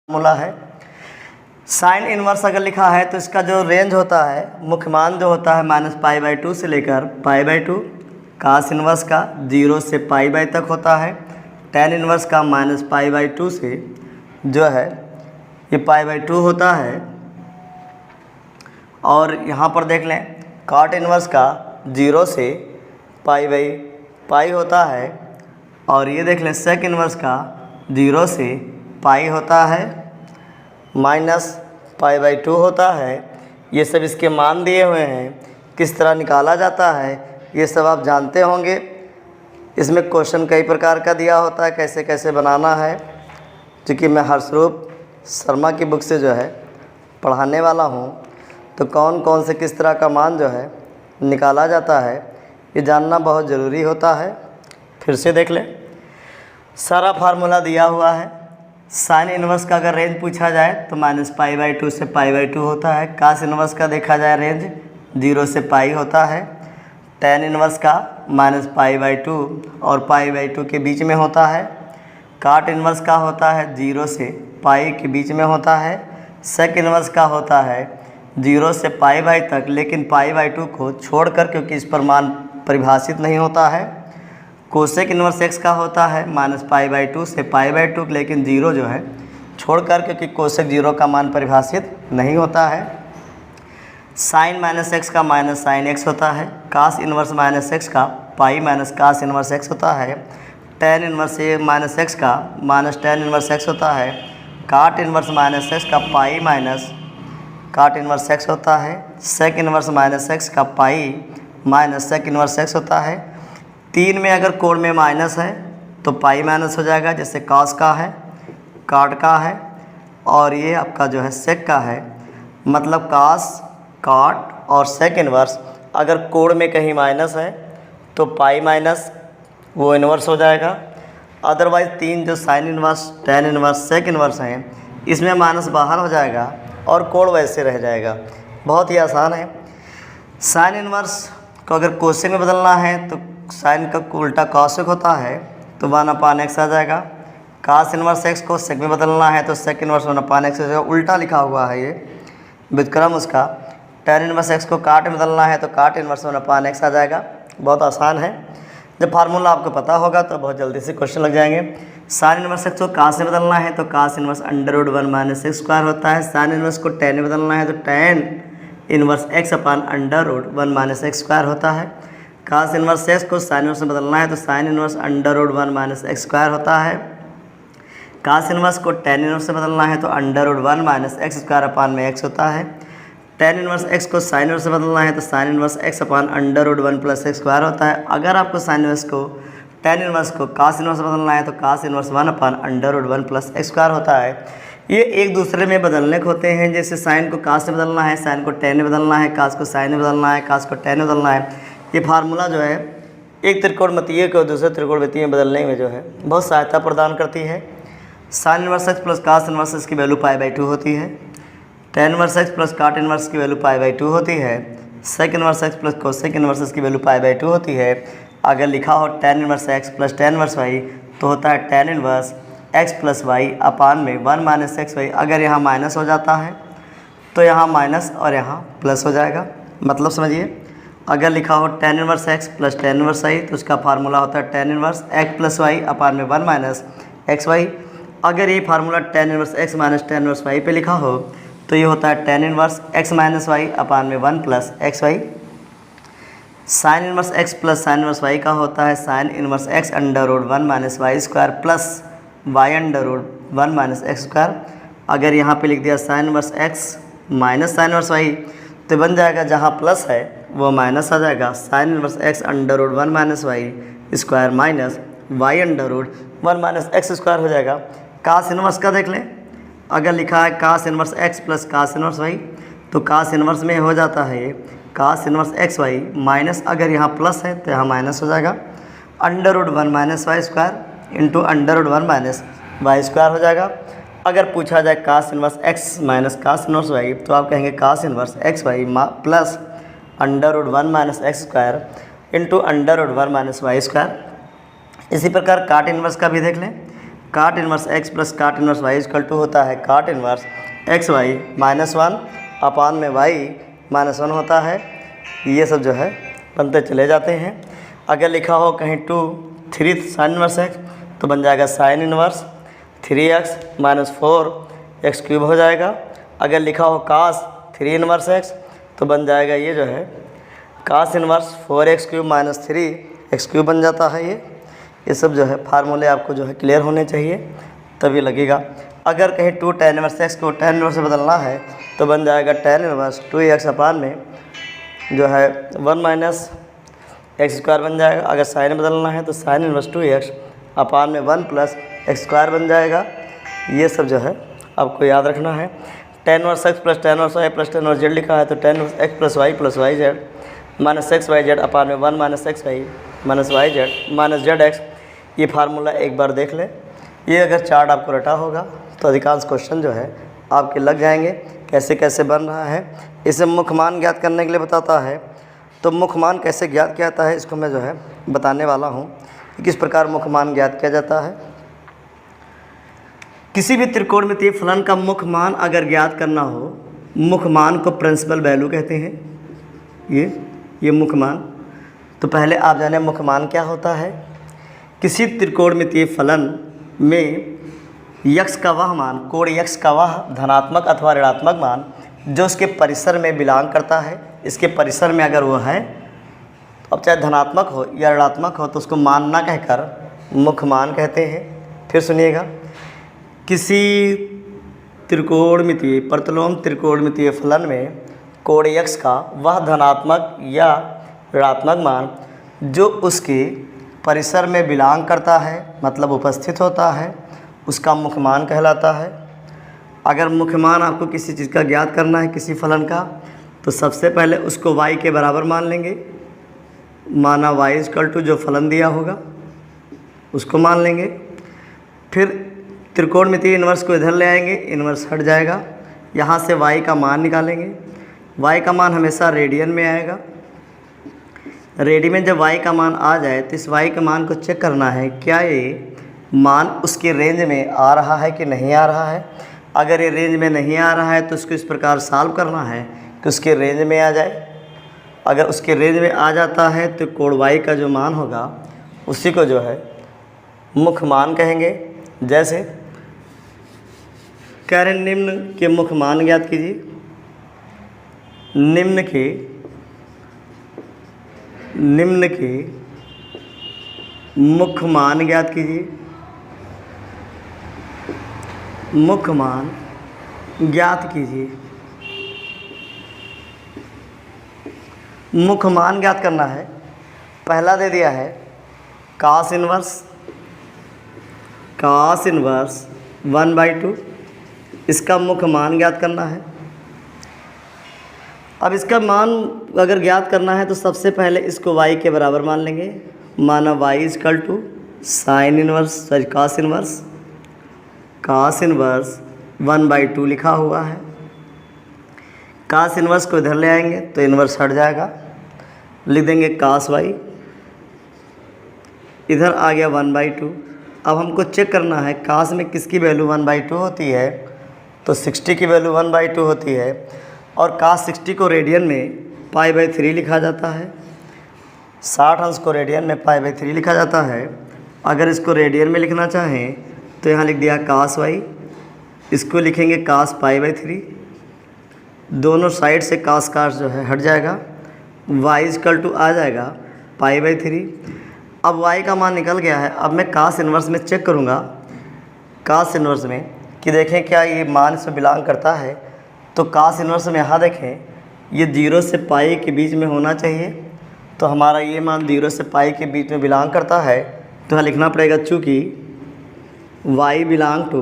Formula है। Sine inverse अगर लिखा है तो इसका जो रेंज होता है, मुख्य मान जो होता है -π/2 से लेकर π/2, कास इनवर्स का 0 से π तक होता है, tan इनवर्स का -π/2 से जो है ये π/2 होता है। और यहाँ पर देख लें cot इनवर्स का 0 से π होता है। और ये देख लें sec इनवर्स का 0 से π होता है, -π/2 होता है। ये सब इसके मान दिए हुए हैं, किस तरह निकाला जाता है ये सब आप जानते होंगे। इसमें क्वेश्चन कई प्रकार का दिया होता है, कैसे कैसे बनाना है। क्योंकि मैं हर्षरूप शर्मा की बुक से जो है पढ़ाने वाला हूँ, तो कौन कौन से किस तरह का मान जो है निकाला जाता है ये जानना बहुत ज़रूरी होता है। फिर से देख लें, सारा फार्मूला दिया हुआ है। साइन इनवर्स का अगर रेंज पूछा जाए तो -π/2 से π/2 होता है। कास इनवर्स का देखा जाए रेंज 0 से π होता है। tan इनवर्स का -π/2 और π/2 के बीच में होता है। काट इनवर्स का होता है 0 से π के बीच में होता है। सेक इनवर्स का होता है 0 से π तक, लेकिन π/2 को छोड़कर, क्योंकि इस पर मान परिभाषित नहीं होता है। कोसेक इनवर्स एक्स का होता है -π/2 से π/2, लेकिन 0 जो है छोड़कर, क्योंकि कोसेक 0 का मान परिभाषित नहीं होता है। साइन -x का -sin x होता है। कास इनवर्स -x का π कास इनवर्स x होता है। tan इनवर्स -x का -tan इनवर्स x होता है। काट इनवर्स -x का π काट इनवर्स x होता है। सेक इनवर्स -x का π सेक इनवर्स x होता है। 3 में अगर कोण में माइनस है तो π माइनस हो जाएगा, जैसे कास का है, काट का है, और ये आपका जो है सेक का है। मतलब कास, काट और सेक इनवर्स अगर कोण में कहीं माइनस है तो π माइनस वो इनवर्स हो जाएगा। अदरवाइज़ 3 जो sine inverse, tan inverse, sec inverse हैं, इसमें माइनस बाहर हो जाएगा और कोण वैसे रह जाएगा। बहुत ही आसान है। साइन इनवर्स को अगर कोसेक में बदलना है तो साइन का उल्टा कॉसेक होता है, तो 1/x आ जाएगा। कास इनवर्स x को सेक में बदलना है तो सेक इनवर्स 1/x हो जाएगा। उल्टा लिखा हुआ है ये व्युत्क्रम उसका। tan इनवर्स x को काट में बदलना है तो काट इनवर्स 1/x आ जाएगा। बहुत आसान है। जब फार्मूला आपको पता होगा तो बहुत जल्दी से क्वेश्चन लग जाएंगे। साइन इनवर्स x को कास में बदलना है तो कास इनवर्स √1 - x² होता है। साइन इनवर्स को tan में बदलना है तो tan इनवर्स x/√1 - x² होता है। कास इनवर्स x को साइन इनवर्स में बदलना है तो साइन इनवर्स √1 - x² होता है। कास इनवर्स को tan इनवर्स से बदलना है तो √1 - x² x होता है। tan इनवर्स x को साइन इनवर्स से बदलना है तो साइन इनवर्स x/√1 + x² होता है। अगर आपको साइन इनवर्स को tan इनवर्स को कास इनवर्स से बदलना है तो कास इनवर्स 1/√1 + x² होता है। ये एक दूसरे में बदलने के होते हैं। जैसे साइन को कास में बदलना है, साइन को tan में बदलना है, कास को साइन में बदलना है, कास को tan में बदलना है। ये फार्मूला जो है एक त्रिकोणमितीय को दूसरे त्रिकोणमितीय में बदलने में जो है बहुत सहायता प्रदान करती है। Sine inverse x plus cos inverse x की वैल्यू π/2 होती है। tan inverse x plus cot inverse की वैल्यू π/2 होती है। Sec inverse x plus cosec inverse x की वैल्यू π/2 होती है। अगर लिखा हो tan inverse x plus tan inverse y तो होता है tan inverse x plus y upon में 1 - xy। अगर यहाँ माइनस हो जाता है तो यहाँ माइनस और यहाँ प्लस हो जाएगा। मतलब समझिए, अगर लिखा हो tan inverse x plus tan inverse y तो उसका फार्मूला होता है tan inverse x plus y upon में 1 - xy। अगर ये formula tan inverse x minus tan inverse y पे लिखा हो तो ये होता है tan inverse x minus y upon में 1 + xy। Sign inverse x plus sine inverse y का होता है sine inverse x/√1 - y² plus y/√1 - x²। अगर यहाँ पे लिख दिया sign inverse x minus sine inverse y तो बन जाएगा, जहाँ प्लस है वो माइनस आ जाएगा। Sine inverse x/√1 - y² minus y/√1 - x² हो जाएगा। कास इनवर्स का देख लें, अगर लिखा है cos inverse x plus cos inverse y तो कास इनवर्स में हो जाता है ये कास इनवर्स xy माइनस, अगर यहाँ प्लस है तो यहाँ माइनस हो जाएगा। √1 - y² इंटू √1 - y² हो जाएगा। अगर पूछा जाए cos inverse x minus cos inverse y तो आप कहेंगे cos inverse xy plus √1 - x² into √1 - y²। इसी प्रकार काट इनवर्स का भी देख लें। Cot inverse X plus cot inverse Y equal to होता है cot inverse X Y minus one upon में वाई माइनस वन होता है। ये सब जो है बनते चले जाते हैं। अगर लिखा हो कहीं 2 3 साइन इनवर्स एक्स तो बन जाएगा sine inverse 3x minus 4x cube हो जाएगा। अगर लिखा हो कास 3 इनवर्स एक्स तो बन जाएगा ये जो है cos inverse 4x cube minus 3x cube बन जाता है। ये सब जो है फार्मूले आपको जो है क्लियर होने चाहिए तभी लगेगा। अगर कहीं 2 tan इनवर्स एक्स को tan इनवर्स से बदलना है तो बन जाएगा tan इनवर्स 2x अपान में जो है 1 माइनस एक्स स्क्वायर बन जाएगा। अगर साइन बदलना है तो साइन इनवर्स 2x अपान में 1 प्लस एक्स स्क्वायर बन जाएगा। ये सब जो है आपको याद रखना है। tan inverse X plus tan inverse Y plus tan inverse Z लिखा है तो tan inverse X plus Y Z minus X Y Z upon में 1 minus X Y minus Y Z minus Z X. ये formula एक बार देख लें। ये अगर चार्ट आपको रटा होगा तो अधिकांश क्वेश्चन जो है आपके लग जाएंगे कैसे कैसे बन रहा है। इसे मुख्य मान ज्ञात करने के लिए बताता है। तो मुख्य मान कैसे ज्ञात किया जाता है इसको मैं जो है बताने वाला हूँ कि किस प्रकार मुख्य मान ज्ञात किया जाता है। किसी भी त्रिकोणमितीय फलन का मुख्य मान अगर ज्ञात करना हो, मुख्य मान को प्रिंसिपल वैल्यू कहते हैं। ये मुख्य मान। तो पहले आप जाने मुख्य मान क्या होता है। किसी त्रिकोणमितीय फलन में यक्स का वह मान, कोण यक्स का वह धनात्मक अथवा ऋणात्मक मान जो उसके परिसर में बिलोंग करता है, इसके परिसर में अगर वो है तो अब चाहे धनात्मक हो या ऋणात्मक हो तो उसको मान ना कहकर मुख्य मान कहते हैं। फिर सुनिएगा, किसी त्रिकोणमितीय प्रतिलोम त्रिकोणमितीय फलन में कोण यक्स का वह धनात्मक या ऋणात्मक मान जो उसके परिसर में बिलोंग करता है मतलब उपस्थित होता है उसका मुख्य मान कहलाता है। अगर मुख्य मान आपको किसी चीज़ का ज्ञात करना है किसी फलन का तो सबसे पहले उसको y के बराबर मान लेंगे। माना y इक्वल टू जो फलन दिया होगा उसको मान लेंगे। फिर त्रिकोणमितीय इन्वर्स को इधर ले आएंगे, इन्वर्स हट जाएगा। यहाँ से y का मान निकालेंगे। y का मान हमेशा रेडियन में आएगा। रेडी में जब y का मान आ जाए तो इस y के मान को चेक करना है क्या ये मान उसके रेंज में आ रहा है कि नहीं आ रहा है। अगर ये रेंज में नहीं आ रहा है तो उसको इस प्रकार सॉल्व करना है कि उसके रेंज में आ जाए। अगर उसके रेंज में आ जाता है तो कोण y का जो मान होगा उसी को जो है मुख्य मान कहेंगे। जैसे कह रहे निम्न के मुख्य मान ज्ञात कीजिए। निम्न के मुख्य मान ज्ञात कीजिए। मुख्य मान ज्ञात कीजिए। मुख्य मान ज्ञात करना है। पहला दे दिया है कास इनवर्स 1/2। इसका मुख्य मान ज्ञात करना है। अब इसका मान अगर ज्ञात करना है तो सबसे पहले इसको y के बराबर मान लेंगे। माना y equal to sine inverse cos inverse 1/2 लिखा हुआ है। कास इनवर्स को इधर ले आएंगे तो इनवर्स हट जाएगा। लिख देंगे कास y। इधर आ गया 1/2। अब हमको चेक करना है कास में किसकी वैल्यू 1/2 होती है तो 60 की वैल्यू 1/2 होती है। और कास 60 को रेडियन में π/3 लिखा जाता है। 60 अंश को रेडियन में π/3 लिखा जाता है। अगर इसको रेडियन में लिखना चाहें तो यहाँ लिख दिया कास y, इसको लिखेंगे कास π/3। दोनों साइड से कास जो है हट जाएगा। y इक्वल टू आ जाएगा π/3। अब y का मान निकल गया है। अब मैं कास इनवर्स में चेक करूँगा कास इनवर्स में कि देखें क्या ये मान से बिलोंग करता है। तो कास इनवर्स में यहाँ देखें ये 0 से पाई के बीच में होना चाहिए। तो हमारा ये मान 0 से पाई के बीच में बिलोंग करता है तो यहाँ लिखना पड़ेगा चूँकि y बिलोंग टू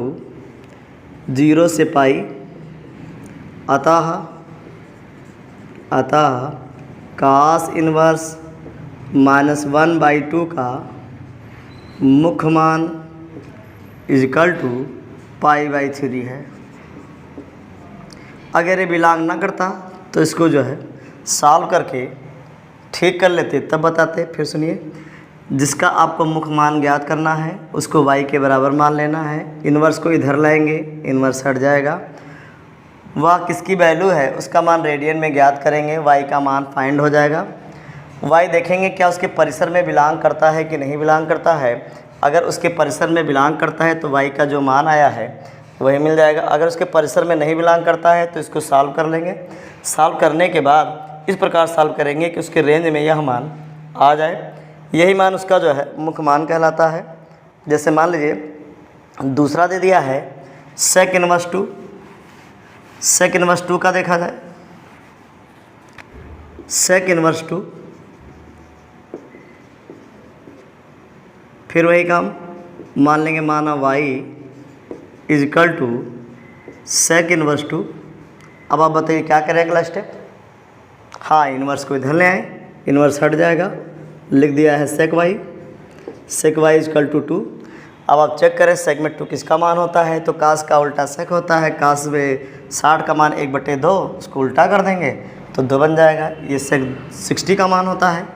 0 से पाई अतः कास इनवर्स -1/2 का मुख्य मान इक्वल टू π/3 है। अगर ये बिलोंग ना करता तो इसको जो है सॉल्व करके ठीक कर लेते तब बताते। फिर सुनिए, जिसका आपको मुख्य मान ज्ञात करना है उसको y के बराबर मान लेना है। इन्वर्स को इधर लाएंगे, इन्वर्स हट जाएगा। वह किसकी वैल्यू है उसका मान रेडियन में ज्ञात करेंगे, y का मान फाइंड हो जाएगा। y देखेंगे क्या उसके परिसर में बिलोंग करता है कि नहीं बिलोंग करता है। अगर उसके परिसर में बिलोंग करता है तो y का जो मान आया है वही मिल जाएगा। अगर उसके परिसर में नहीं बिलोंग करता है तो इसको सॉल्व कर लेंगे। सॉल्व करने के बाद इस प्रकार सॉल्व करेंगे कि उसके रेंज में यह मान आ जाए। यही मान उसका जो है मुख्य मान कहलाता है। जैसे मान लीजिए दूसरा दे दिया है सेक इनवर्स 2। सेक इनवर्स 2 का देखा जाए, सेक इनवर्स 2, फिर वही काम मान लेंगे, माना y equal to sec inverse 2। अब आप बताइए क्या करें अगला स्टेप। हाँ, इन्वर्स को इधर ले आए, इन्वर्स हट जाएगा, लिख दिया है sec y, sec y equal to 2। अब आप चेक करें सेक में 2 किसका मान होता है, तो कास का उल्टा सेक होता है। कास में 60 का मान 1/2, उसको उल्टा कर देंगे तो 2 बन जाएगा। ये सेक 60 का मान होता है।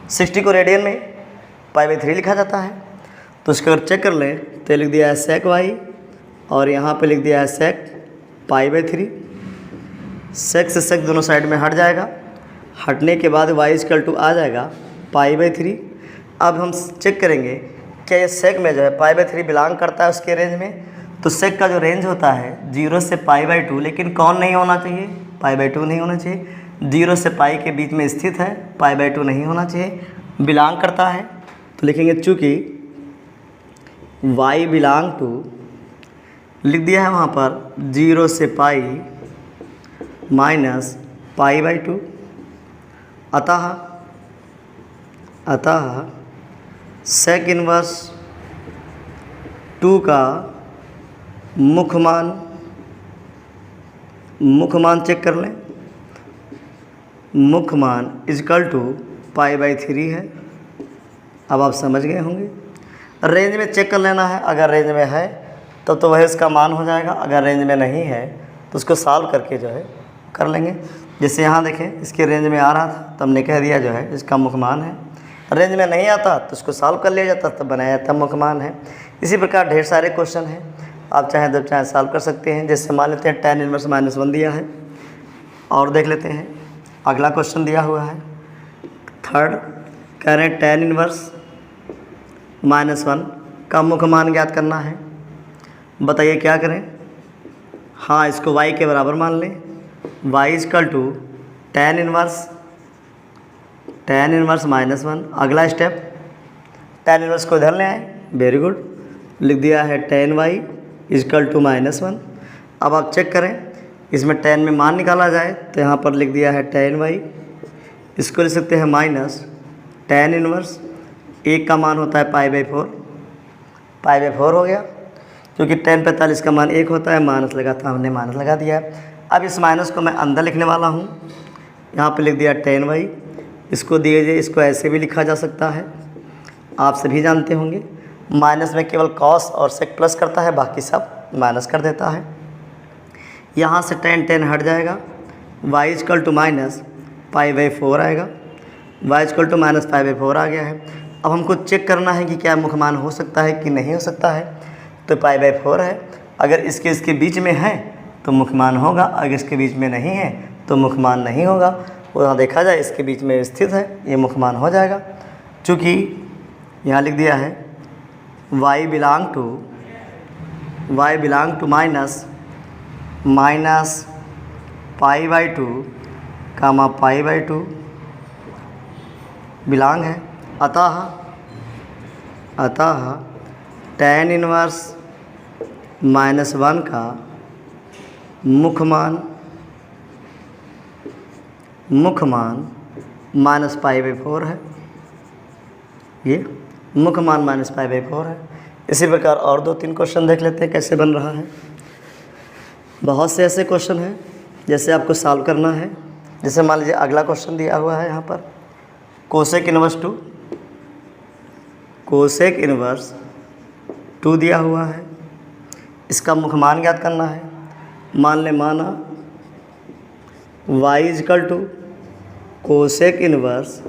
60 को रेडियन में π/3 लिखा जाता है। तो उसको अगर चेक कर लें तो लिख दिया है सेक y और यहाँ पे लिख दिया है सेक π/3। सेक से सेक दोनों साइड में हट जाएगा, हटने के बाद y इजकल टू आ जाएगा π/3। अब हम चेक करेंगे क्या ये सेक में जो है π/3 बिलोंग करता है उसके रेंज में। तो सेक का जो रेंज होता है 0 से π/2, लेकिन कौन नहीं होना चाहिए, π/2 नहीं होना चाहिए। 0 से पाई के बीच में स्थित है, π/2 नहीं होना चाहिए। बिलोंग करता है तो लिखेंगे चूँकि y बिलोंग टू, लिख दिया है वहाँ पर 0 से पाई माइनस π/2। अतः सेक इनवर्स 2 का मुख्य मान चेक कर लें। मुख्य मान इजकल टू π/3 है। अब आप समझ गए होंगे। रेंज में चेक कर लेना है, अगर रेंज में है तब तो वही उसका मान हो जाएगा, अगर रेंज में नहीं है तो उसको सॉल्व करके जो है कर लेंगे। जैसे यहाँ देखें इसके रेंज में आ रहा था तो हमने कह दिया जो है इसका मुख्य मान है। रेंज में नहीं आता तो उसको सॉल्व कर लिया जाता, तब बनाया जाता मुख्य मान है। इसी प्रकार ढेर सारे क्वेश्चन हैं, आप चाहें जब चाहें सॉल्व कर सकते हैं। जैसे मान लेते हैं tan इनवर्स -1 दिया है, और देख लेते हैं अगला क्वेश्चन दिया हुआ है थर्ड, कह रहे हैं tan इनवर्स -1 का मुख्य मान ज्ञात करना है। बताइए क्या करें। हाँ, इसको y के बराबर मान लें, y equal to tan inverse -1। अगला स्टेप tan इनवर्स को इधर ले आए, वेरी गुड, लिख दिया है tan y इजकल टू -1। अब आप चेक करें इसमें tan में मान निकाला जाए तो यहाँ पर लिख दिया है tan y, इसको लिख सकते हैं माइनस tan इनवर्स, एक का मान होता है π/4 हो गया, क्योंकि tan 45 का मान 1 होता है, माइनस लगा था हमने माइनस लगा दिया है। अब इस माइनस को मैं अंदर लिखने वाला हूँ, यहाँ पे लिख दिया tan y, इसको दीजिए, इसको ऐसे भी लिखा जा सकता है, आप सभी जानते होंगे। माइनस में केवल कॉस और सेक प्लस करता है, बाकी सब माइनस कर देता है। यहाँ से tan हट जाएगा, y इजकल टू माइनस π/4 आएगा, y इजकल टू माइनस π/4 आ गया है। अब हमको चेक करना है कि क्या मुख्य मान हो सकता है कि नहीं हो सकता है। तो π/4 है, अगर इसके बीच में है तो मुख्य मान होगा, अगर इसके बीच में नहीं है तो मुख्य मान नहीं होगा। वहाँ देखा जाए इसके बीच में स्थित है, ये मुख्य मान हो जाएगा। चूँकि यहाँ लिख दिया है y belong to minus π/2 comma π/2 belong है। अतः tan इनवर्स -1 का मुख्य मान -π/4 है। ये मुख्य मान -π/4 है। इसी प्रकार और 2-3 क्वेश्चन देख लेते हैं कैसे बन रहा है। बहुत से ऐसे क्वेश्चन हैं जैसे आपको सॉल्व करना है। जैसे मान लीजिए अगला क्वेश्चन दिया हुआ है यहाँ पर कोसेक इनवर्स 2 दिया हुआ है, इसका मुख्य मान ज्ञात करना है। माना y equal to cosec inverse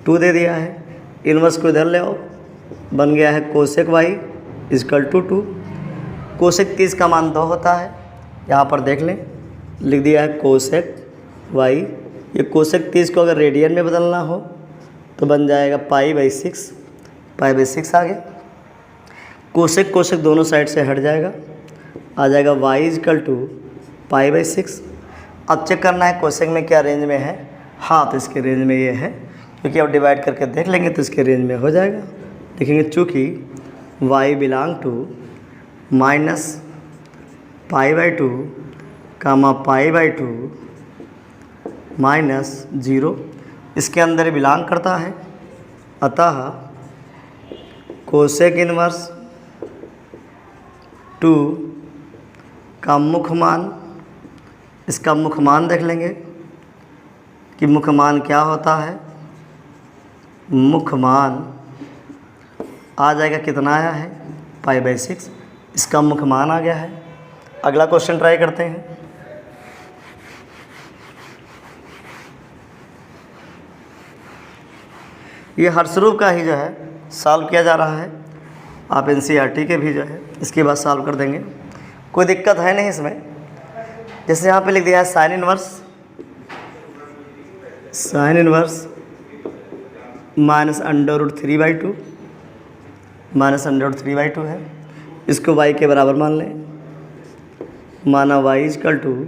2 दे दिया है, इन्वर्स को इधर ले आओ, बन गया है cosec Y equal to 2। Cosec 30 का मान 2 होता है, यहाँ पर देख लें, लिख दिया है कोसेक वाई। ये कोसेक 30 को अगर रेडियन में बदलना हो तो बन जाएगा π/6, π/6 आ गया। कोसेक कोसेक दोनों साइड से हट जाएगा, आ जाएगा y इजकल टू π/6। अब चेक करना है कोसेक में क्या रेंज में है। हाँ, तो इसके रेंज में ये है, क्योंकि अब डिवाइड करके देख लेंगे तो इसके रेंज में हो जाएगा। देखेंगे चूँकि y बिलोंग टू -π/2 कामा π/2 -0 इसके अंदर बिलोंग करता है, अतः कोसेक इनवर्स 2 का मुख्य मान, इसका मुख्य मान देख लेंगे कि मुख्य मान क्या होता है। मुख्य मान आ जाएगा, कितना आया है π/6, इसका मुख्य मान आ गया है। अगला क्वेश्चन ट्राई करते हैं। ये हर्षरूप का ही जो है सॉल्व किया जा रहा है, आप NCERT के भी जो है इसके बाद सॉल्व कर देंगे, कोई दिक्कत है नहीं इसमें। जैसे यहाँ पे लिख दिया है साइन इनवर्स -√3/2 -√3/2 है, इसको y के बराबर मान लें, माना y equal to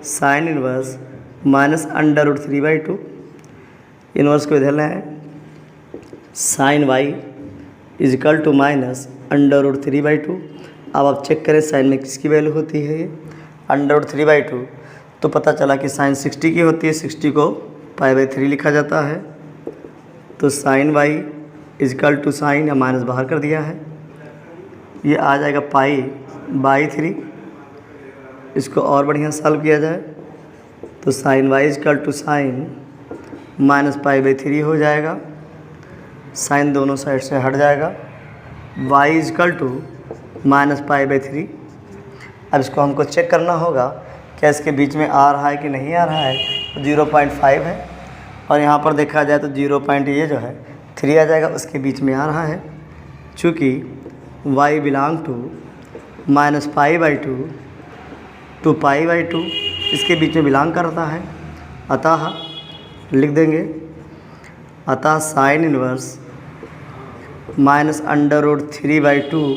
sine inverse -√3/2। Inverse को इधर लें, साइन y इजकल टू -√3/2। अब आप चेक करें साइन में किसकी वैल्यू होती है, ये √3/2, तो पता चला कि साइन 60 की होती है, 60 को π/3 लिखा जाता है। तो sine y equal to sine, या माइनस बाहर कर दिया है, ये आ जाएगा π/3। इसको और बढ़िया सॉल्व किया जाए तो sine y equal to sine -π/3 हो जाएगा, साइन दोनों साइड से हट जाएगा, y इजकल टू -π/3। अब इसको हमको चेक करना होगा क्या इसके बीच में आ रहा है कि नहीं आ रहा है। तो 0.5 है, और यहाँ पर देखा जाए तो 0. ये जो है 3 आ जाएगा, उसके बीच में आ रहा है। चूँकि y बिलोंग टू -π/2 टू π/2 इसके बीच में बिलोंग करता है, अतः लिख देंगे, अतः साइन इनवर्स -√3/2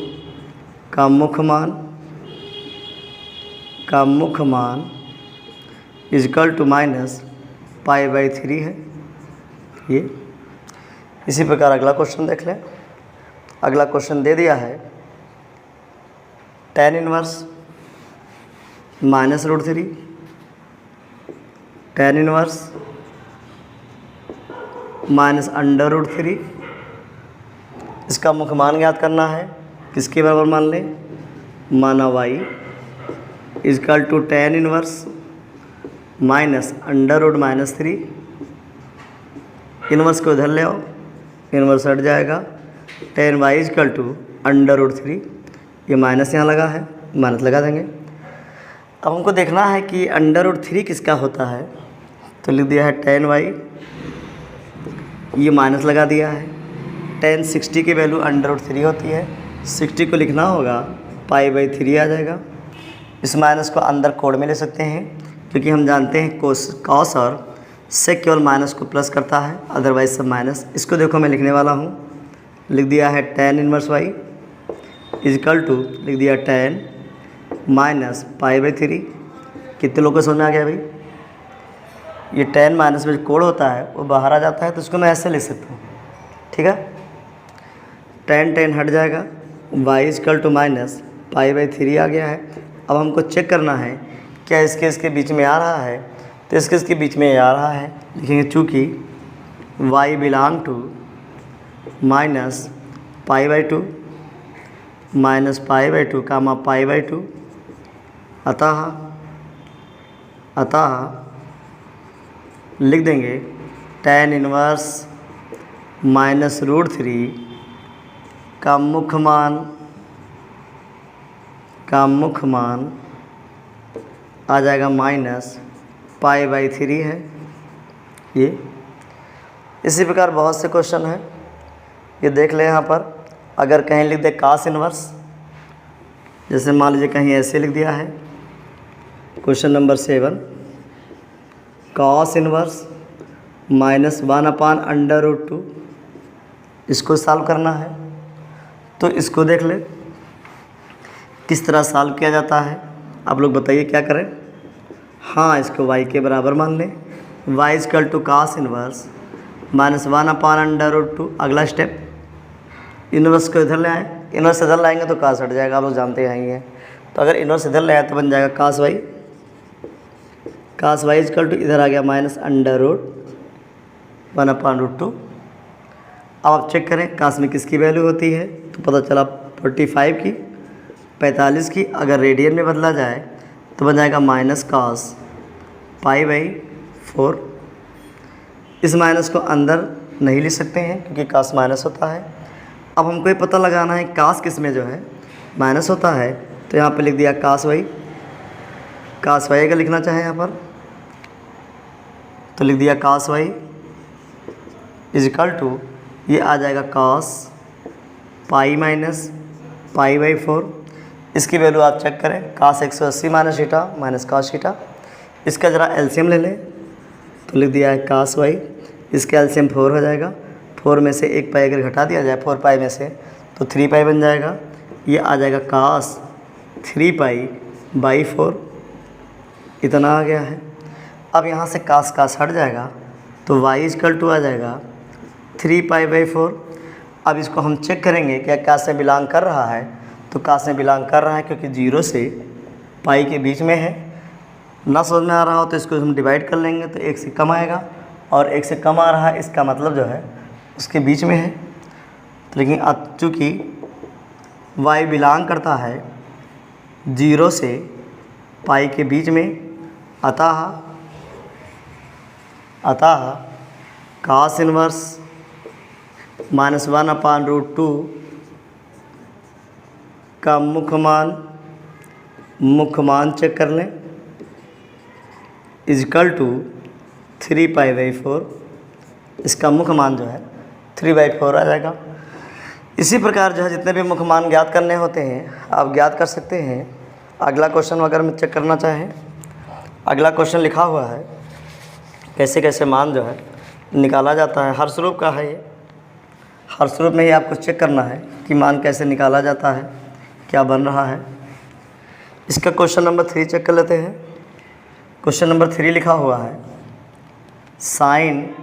का मुख्य मान इजकल टू -π/3 है। ये इसी प्रकार अगला क्वेश्चन देख लें। अगला क्वेश्चन दे दिया है tan इनवर्स -√3, tan इनवर्स -√3, इसका मुख्य मान ज्ञात करना है। किसके बराबर मान लें, माना y equal to tan inverse -√-3। Inverse को इधर ले आओ, इनवर्स हट जाएगा, tan y इजकल टू √3। ये माइनस यहाँ लगा है, माइनस लगा देंगे। अब हमको देखना है कि √3 किसका होता है, तो लिख दिया है tan y, ये माइनस लगा दिया है। tan 60 की वैल्यू √3 होती है, 60 को लिखना होगा π/3 आ जाएगा। इस माइनस को अंदर कोड में ले सकते हैं, क्योंकि हम जानते हैं कॉस और सेक केवल माइनस को प्लस करता है, अदरवाइज सब माइनस। इसको देखो मैं लिखने वाला हूँ, लिख दिया है tan inverse y equal to, लिख दिया tan -π/3। कितने लोगों को समझ में आ गया भाई। ये tan माइनस में कोड होता है वो बाहर आ जाता है, तो उसको मैं ऐसे लिख सकता हूँ, ठीक है। tan हट जाएगा, y इजकल टू -π/3 आ गया है। अब हमको चेक करना है क्या इसके बीच में आ रहा है, तो इसके बीच में आ रहा है। लिखेंगे चूँकि y बिलोंग टू -π/2 कामा π/2, अतः लिख देंगे tan इनवर्स -√3 का मुख्य मान आ जाएगा -π/3 है। ये इसी प्रकार बहुत से क्वेश्चन हैं। ये देख लें यहाँ पर, अगर कहीं लिख दे कास इन्वर्स, जैसे मान लीजिए कहीं ऐसे लिख दिया है क्वेश्चन नंबर 7, कॉस इन्वर्स -1/√2, इसको सॉल्व करना है। तो इसको देख ले किस तरह सॉल्व किया जाता है। आप लोग बताइए क्या करें। हाँ, इसको y के बराबर मान लें, y = cos इन्वर्स -1/√2। अगला स्टेप, इन्वर्स को इधर ले आए, इन्वर्स इधर लाएंगे तो cos हट जाएगा, आप लोग जानते हैं ये। तो अगर इन्वर्स इधर ले आए तो बन जाएगा cos y = इधर आ गया -1/√2। अब आप चेक करें cos में किसकी वैल्यू होती है, तो पता चला 45 की, 45 की। अगर रेडियन में बदला जाए तो बन जाएगा -cos π/4। इस माइनस को अंदर नहीं लिख सकते हैं क्योंकि cos माइनस होता है। अब हमको ये पता लगाना है cos किस में जो है माइनस होता है, तो यहाँ पे लिख दिया cos y। अगर लिखना चाहें यहाँ पर तो लिख दिया cos y = ये आ जाएगा cos π-π/4। इसकी वैल्यू आप चेक करें, cos 180 - cos θ। इसका ज़रा एलसीएम ले लें, तो लिख दिया है cos y, इसका एलसीएम 4 हो जाएगा। 4 में से 1 पाई अगर घटा दिया जाए 4 पाई में से तो 3 पाई बन जाएगा। ये आ जाएगा cos 3π/4, इतना आ गया है। अब यहाँ से cos हट जाएगा तो y = आ जाएगा 3π/4। अब इसको हम चेक करेंगे क्या क्या से बिलोंग कर रहा है, तो का से बिलोंग कर रहा है क्योंकि 0 से पाई के बीच में है। ना समझ में आ रहा हो तो इसको हम डिवाइड कर लेंगे तो 1 से कम आएगा, और 1 से कम आ रहा है इसका मतलब जो है उसके बीच में है। तो लेकिन अब चूँकि y बिलोंग करता है 0 से पाई के बीच में, अतः cos इन्वर्स -1/√2 का मुख्य मान चेक कर लें = 3π/4। इसका मुख्य मान जो है 3/4 आ जाएगा। इसी प्रकार जो है जितने भी मुख्य मान ज्ञात करने होते हैं आप ज्ञात कर सकते हैं। अगला क्वेश्चन अगर मैं चेक करना चाहें, अगला क्वेश्चन लिखा हुआ है कैसे कैसे मान जो है निकाला जाता है। हर स्वरूप का है ये, हर स्वरूप में ही आपको चेक करना है कि मान कैसे निकाला जाता है, क्या बन रहा है। इसका क्वेश्चन नंबर 3 चेक कर लेते हैं। क्वेश्चन नंबर 3 लिखा हुआ है साइन,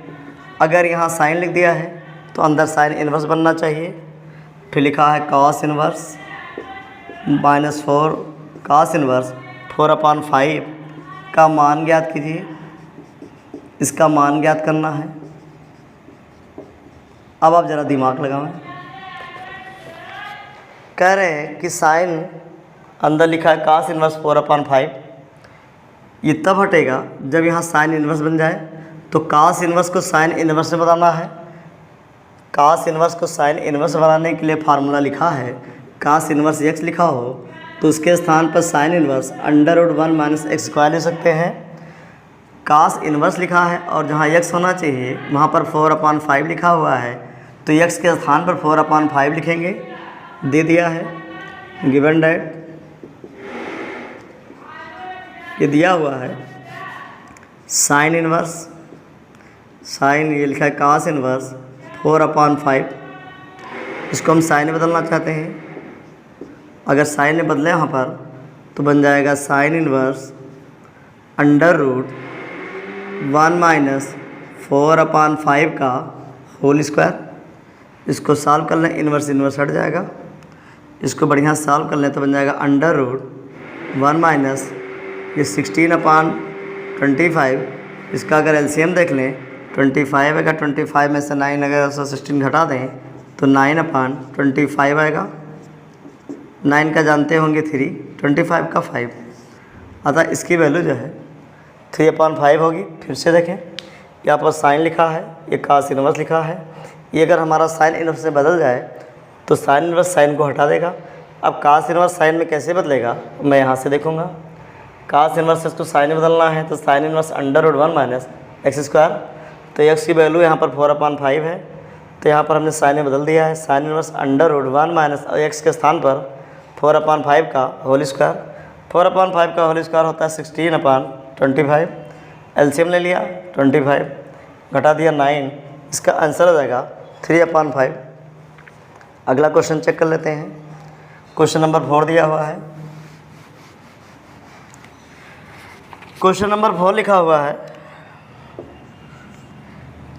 अगर यहाँ साइन लिख दिया है तो अंदर साइन इन्वर्स बनना चाहिए। फिर लिखा है cos इन्वर्स -4 cos इन्वर्स 4/5 का मान ज्ञात कीजिए। इसका मान ज्ञात करना है। अब आप ज़रा दिमाग लगाएं। कह रहे हैं कि साइन अंदर लिखा है cos इन्वर्स 4/5, ये तब हटेगा जब यहाँ साइन इन्वर्स बन जाए। तो cos इन्वर्स को साइन इन्वर्स से बताना है। cos इन्वर्स को साइन इन्वर्स बनाने के लिए फार्मूला लिखा है, cos इन्वर्स x लिखा हो तो उसके स्थान पर साइन इन्वर्स √1 - x² ले सकते हैं। cos इन्वर्स लिखा है और जहाँ x होना चाहिए वहाँ पर 4/5 लिखा हुआ है, तो x के स्थान पर 4/5 लिखेंगे। दे दिया है गिवन डेट, ये दिया हुआ है साइन इन्वर्स, साइन ये लिखा है cos इन्वर्स 4/5। इसको हम साइन में बदलना चाहते हैं। अगर साइन में बदले यहाँ पर तो बन जाएगा साइन इन्वर्स √1 - 4/5 का होल स्क्वायर। इसको सॉल्व कर लें, इन्वर्स हट जाएगा। इसको बढ़िया सॉल्व कर लें तो बन जाएगा √1 - ये 16/25। इसका अगर एलसीएम देख लें 25 आएगा, 25 में से 9 अगर 16 घटा दें तो 9/25 आएगा। 9 का जानते होंगे 3, 25 का 5, अतः इसकी वैल्यू जो है 3/5 होगी। फिर से देखें, यहाँ पर साइन लिखा है, ये cos इन्वर्स लिखा है। ये अगर हमारा साइन इन्वर्स से बदल जाए तो साइन इन्वर्स साइन को हटा देगा। अब cos इन्वर्स साइन में कैसे बदलेगा मैं यहाँ से देखूँगा। cos इन्वर्स से इसको साइन में बदलना है तो साइन इन्वर्स √1 - x²। तो x की वैल्यू यहाँ पर 4/5 है, तो यहाँ पर हमने साइन में बदल दिया है, sine inverse under root 1 minus X के स्थान पर 4/5 का होल स्क्वायर। 4/5 का होल स्क्वायर होता है 16/25। एलसीएम ले लिया 25, घटा दिया 9, इसका आंसर हो जाएगा 3/5। अगला क्वेश्चन चेक कर लेते हैं। क्वेश्चन नंबर 4 दिया हुआ है। क्वेश्चन नंबर 4 लिखा हुआ है,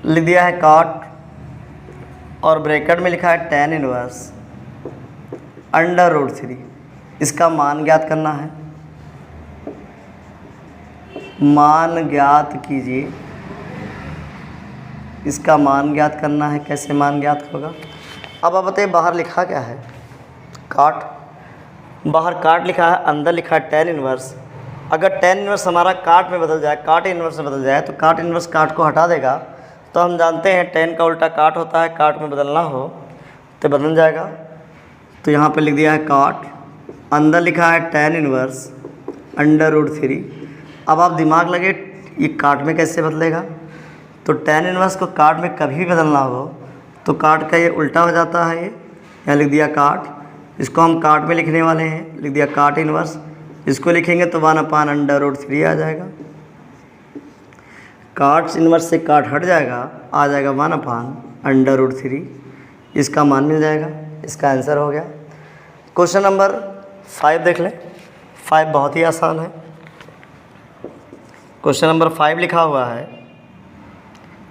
लिख दिया है कॉट और ब्रैकेट में लिखा है tan इनवर्स अंडर रूट 3। इसका मान ज्ञात करना है। मान ज्ञात कीजिए, इसका मान ज्ञात करना है। कैसे मान ज्ञात होगा? अब आप बताइए बाहर लिखा क्या है? काट, बाहर काट लिखा है, अंदर लिखा है tan इनवर्स। अगर tan इनवर्स हमारा काट में बदल जाए, काट इनवर्स में बदल जाए, तो काट इनवर्स काट को हटा देगा। तो हम जानते हैं tan का उल्टा काट होता है, काट में बदलना हो तो बदल जाएगा। तो यहाँ पे लिख दिया है काट, अंदर लिखा है tan इनवर्स अंडर रूट 3। अब आप दिमाग लगे ये काट में कैसे बदलेगा? तो tan इनवर्स को काट में कभी भी बदलना हो तो काट का ये उल्टा हो जाता है। ये यहाँ लिख दिया काट, इसको हम काट में लिखने वाले हैं, लिख दिया काट इनवर्स। इसको लिखेंगे तो 1/√3 आ जाएगा। काट इनवर्स से काट हट जाएगा, आ जाएगा 1/√3। इसका मान मिल जाएगा। इसका आंसर हो गया। क्वेश्चन नंबर 5 देख लें। 5 बहुत ही आसान है। क्वेश्चन नंबर 5 लिखा हुआ है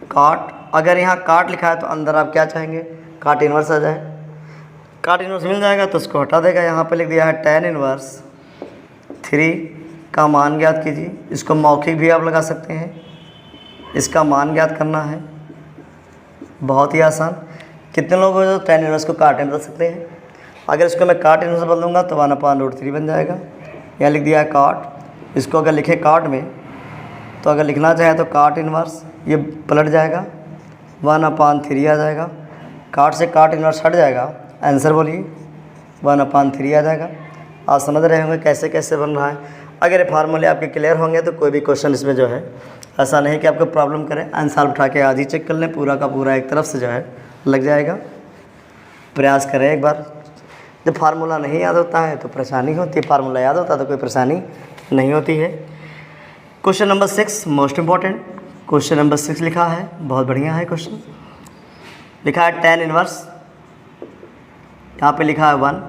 काट। अगर यहाँ काट लिखा है तो अंदर आप क्या चाहेंगे? काट इनवर्स आ जाए। काट इनवर्स मिल जाएगा तो उसको हटा देगा। यहाँ पे लिख दिया है tan इनवर्स 3 का मान ज्ञात कीजिए। इसको मौखिक भी आप लगा सकते हैं। इसका मान ज्ञात करना है, बहुत ही आसान। कितने लोग हो जो tan इनवर्स को काट में बदल सकते हैं? अगर इसको मैं काट इनवर्स बदल दूँगा तो 1/√3 बन जाएगा। यहाँ लिख दिया है काट। इसको अगर लिखे काट में तो अगर लिखना चाहे तो काट इनवर्स, ये पलट जाएगा 1/3 आ जाएगा। काट से काट इनवर्स हट जाएगा। आंसर बोलिए 1/3 आ जाएगा। आप समझ रहे होंगे कैसे कैसे बन रहा है। अगर ये फार्मूले आपके क्लियर होंगे तो कोई भी क्वेश्चन इसमें जो है ऐसा नहीं कि आपको प्रॉब्लम करें। आंसर उठा के आज ही चेक कर लें, पूरा का पूरा एक तरफ से जो है लग जाएगा। प्रयास करें एक बार। जब फार्मूला नहीं याद होता है तो परेशानी होती है, फार्मूला याद होता है तो कोई परेशानी नहीं होती है। Question number 6 most important. Question number 6 लिखा है, बहुत बढ़िया है क्वेश्चन। लिखा है tan इनवर्स, यहाँ पे लिखा है 1।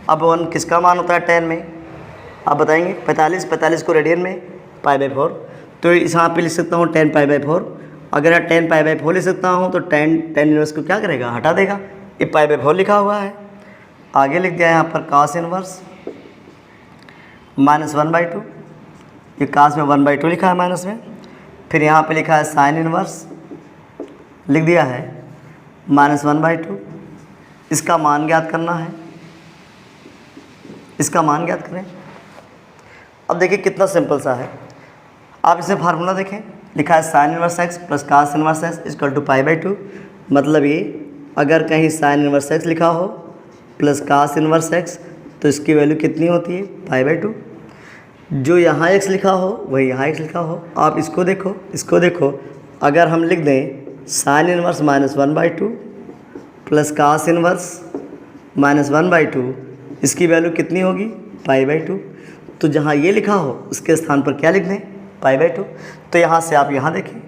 अब 1 किसका मान होता है tan में? आप बताएंगे। 45 को रेडियन में π/4, तो यहाँ पे लिख सकता हूँ tan π/4। अगर मैं tan π/4 लिख सकता हूँ तो tan इनवर्स को क्या करेगा? हटा देगा। ये π/4 लिखा हुआ है। आगे लिख दिया यहाँ पर cos इनवर्स -1/2। ये cos में 1/2 लिखा है माइनस में। फिर यहाँ पे लिखा है sin इनवर्स, लिख दिया है -1/2। इसका मान ज्ञात करना है। इसका मान ज्ञात करें। अब देखिए कितना सिंपल सा है। आप इसे फार्मूला देखें, लिखा है sin inverse x plus cos inverse x equal to π/2। मतलब ये अगर कहीं sin इनवर्स x लिखा हो प्लस cos इनवर्स x तो इसकी वैल्यू कितनी होती है? π/2। जो यहाँ x लिखा हो वही यहाँ x लिखा हो। आप इसको देखो, इसको देखो। अगर हम लिख दें sin inverse -1/2 plus cos inverse -1/2, इसकी वैल्यू कितनी होगी? π/2। तो जहाँ ये लिखा हो उसके स्थान पर क्या लिख दें? π/2। तो यहाँ से आप यहाँ देखें,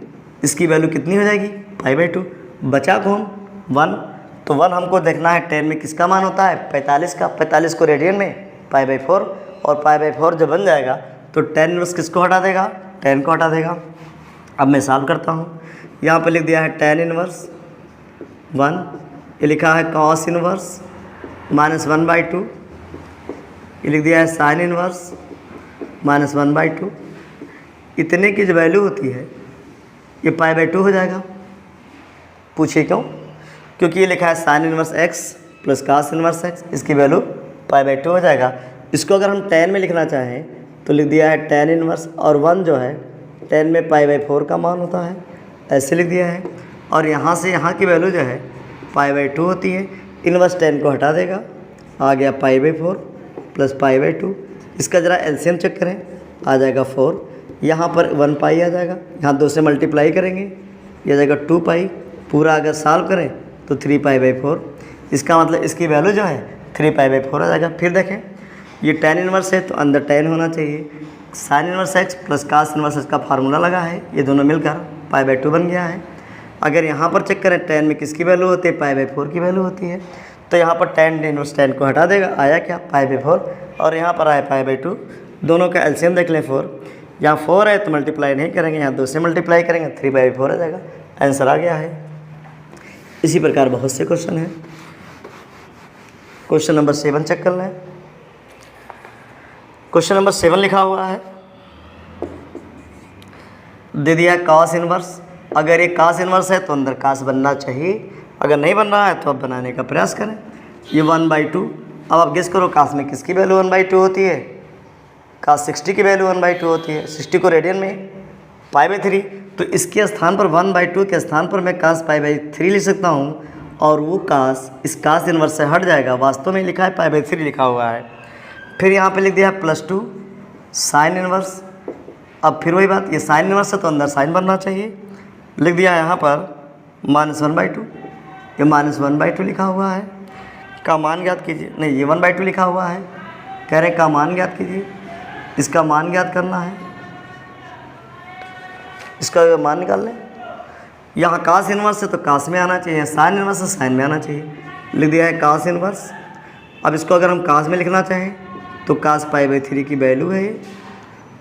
इसकी वैल्यू कितनी हो जाएगी? π/2। बचा कौन? 1। तो 1 हमको देखना है tan में किसका मान होता है? 45 का। 45 को रेडियन में π/4, और π/4 जब बन जाएगा तो tan इनवर्स किसको हटा देगा? tan को हटा देगा। अब मैं सॉल्व करता हूँ। यहाँ पर लिख दिया है tan इनवर्स 1, ये लिखा है cos इनवर्स -1/2, ये लिख दिया है sin इनवर्स -1/2। इतने की जो वैल्यू होती है ये π/2 हो जाएगा। पूछिए क्यों? क्योंकि ये लिखा है sin inverse x plus cos inverse x, इसकी वैल्यू π/2 हो जाएगा। इसको अगर हम tan में लिखना चाहें तो लिख दिया है tan इनवर्स, और 1 जो है tan में π/4 का मान होता है, ऐसे लिख दिया है। और यहाँ से यहाँ की वैल्यू जो है π/2 होती है। इनवर्स tan को हटा देगा, आ गया π/4 प्लस π/2। इसका ज़रा एलसीएम चेक करें, आ जाएगा 4। यहाँ पर 1 पाई आ जाएगा, यहाँ 2 से मल्टीप्लाई करेंगे, ये आ जाएगा 2 पाई। पूरा अगर सॉल्व करें तो 3π/4। इसका मतलब इसकी वैल्यू जो है 3π/4 आ जाएगा। फिर देखें ये tan इनवर्स है तो अंदर tan होना चाहिए, sin inverse x plus cos inverse x का फार्मूला लगा है, ये दोनों मिलकर π/2 बन गया है। अगर यहाँ पर चेक करें tan में किसकी वैल्यू होती है, π/4 की वैल्यू होती है, तो यहाँ पर tan इनवर्स tan को हटा देगा, आया क्या π/4, और यहाँ पर आया π/2। दोनों का एलसीएम देख लें 4, यहाँ 4 है तो मल्टीप्लाई नहीं करेंगे, यहाँ 2 से मल्टीप्लाई करेंगे, 3/4 आ जाएगा, आंसर आ गया है। इसी प्रकार बहुत से क्वेश्चन हैं। क्वेश्चन नंबर 7 चेक कर लें। क्वेश्चन नंबर 7 लिखा हुआ है, दे दिया cos इनवर्स। अगर ये cos इनवर्स है तो अंदर cos बनना चाहिए, अगर नहीं बन रहा है तो अब बनाने का प्रयास करें। ये 1/2, अब आप गेस करो cos में किसकी वैल्यू 1/2 होती है, cos 60 की वैल्यू 1/2 होती है। 60 को रेडियन में π/3, तो इसके स्थान पर 1/2 के स्थान पर मैं cos π/3 लिख सकता हूँ, और वो cos इस cos इनवर्स से हट जाएगा, वास्तव में लिखा है π/3 लिखा हुआ है। फिर यहाँ पे लिख दिया है +2 sin इनवर्स। अब फिर वही बात, ये sin इनवर्स है तो अंदर sin बनना चाहिए, लिख दिया यहाँ पर -1/2, ये -1/2 लिखा हुआ है। का मान ज्ञात कीजिए, नहीं ये 1/2 लिखा हुआ है, कह रहे हैं का मान ज्ञात कीजिए, इसका मान ज्ञात करना है, इसका मान निकाल लें। यहाँ cos इनवर्स है तो cos में आना चाहिए, sin इनवर्स है sin में आना चाहिए, लिख दिया है cos इनवर्स। अब इसको अगर हम cos में लिखना चाहें तो cos π/3 की वैल्यू है ये,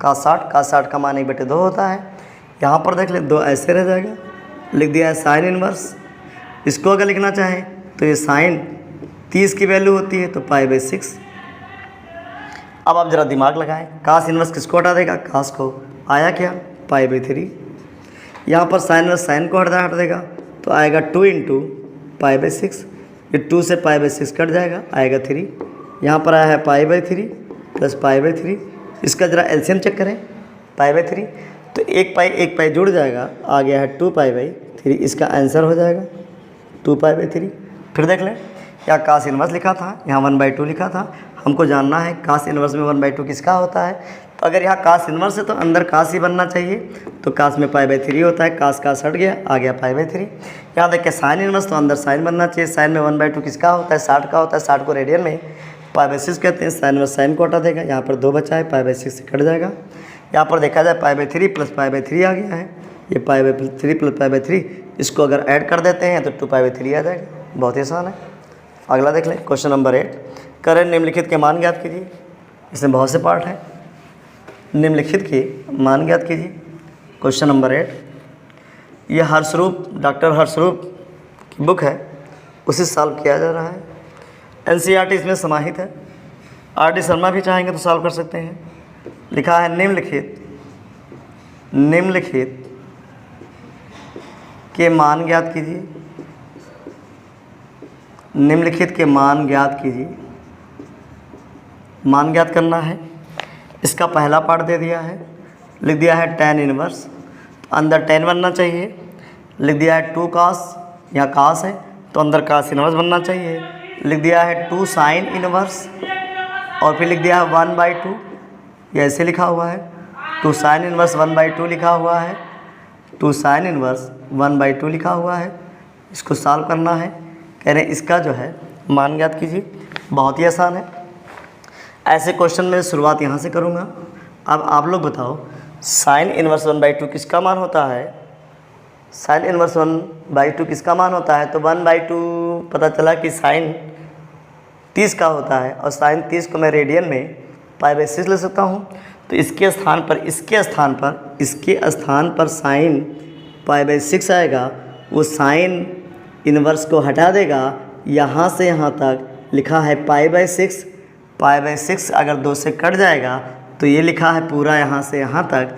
cos 60 का मान 1/2 होता है। यहाँ पर देख लें 2 ऐसे रह जाएगा, लिख दिया है sin इनवर्स। इसको अगर लिखना चाहें तो ये sin 30 की वैल्यू होती है तो π/6। अब आप ज़रा दिमाग लगाएं, cos इनवर्स किसको हटा देगा, cos को, आया क्या π/3। यहाँ पर sin इनवर्स sin को हटा देगा तो आएगा 2 × π/6, ये 2 से π/6 कट जाएगा, आएगा 3। यहाँ पर आया है π/3 प्लस π/3, इसका ज़रा एलसीएम चेक करें π/3, तो एक पाई जुड़ जाएगा, आ गया है 2π/3, इसका आंसर हो जाएगा 2π/3। फिर देख लें, यहाँ cos इनवर्स लिखा था, यहाँ 1/2 लिखा था, हमको जानना है cos इनवर्स में 1/2 किसका होता है। तो अगर यहाँ cos इनवर्स है तो अंदर cos ही बनना चाहिए, तो cos में π/3 होता है, cos हट गया, आ गया π/3। यहाँ देखिए sin इनवर्स तो अंदर sin बनना चाहिए, sin में 1/2 किसका होता है, 60 का होता है, 60 को रेडियन में π/6 कहते हैं, sin इनवर्स sin को हटा देगा, यहाँ पर 2 बचा है, π/6 से कट जाएगा। यहाँ पर देखा जाए π/3 प्लस π/3 आ गया है, ये π/3 प्लस π/3, इसको अगर ऐड कर देते हैं तो 2π/3 आ जाएगा, बहुत ही आसान है। अगला देख लें, क्वेश्चन नंबर 8, करें निम्नलिखित के मान ज्ञात कीजिए। इसमें बहुत से पार्ट हैं, निम्नलिखित के मान ज्ञात कीजिए। क्वेश्चन नंबर 8, ये हर्षरूप, डॉक्टर हर्षरूप की बुक है, उसे सॉल्व किया जा रहा है। एनसीईआरटी इसमें समाहित है, आर डी शर्मा भी चाहेंगे तो सॉल्व कर सकते हैं। लिखा है निम्नलिखित के मान ज्ञात कीजिए, निम्नलिखित के मान ज्ञात कीजिए। मान ज्ञात करना है, इसका पहला पार्ट दे दिया है, लिख दिया है tan इनवर्स, तो अंदर tan बनना चाहिए, लिख दिया है 2 cos, यहाँ cos है तो अंदर cos इनवर्स बनना चाहिए, लिख दिया है 2 sin इनवर्स, और फिर लिख दिया है 1/2, ये ऐसे लिखा हुआ है, 2 sin इनवर्स 1/2 लिखा हुआ है, 2 sin इनवर्स 1/2 लिखा हुआ है। इसको सॉल्व करना है, कह रहे हैं इसका जो है मान ज्ञात कीजिए। बहुत ही आसान है, ऐसे क्वेश्चन में शुरुआत यहाँ से करूँगा। अब आप लोग बताओ sin इनवर्स 1/2 किसका मान होता है, sin इनवर्स 1/2 किसका मान होता है। तो 1/2 पता चला कि sin 30 का होता है, और sin 30 को मैं रेडियन में π/6 ले सकता हूँ। तो इसके स्थान पर sin π/6 आएगा, वो sin इनवर्स को हटा देगा, यहाँ से यहाँ तक लिखा है π/6 अगर 2 से कट जाएगा तो ये लिखा है पूरा यहाँ से यहाँ तक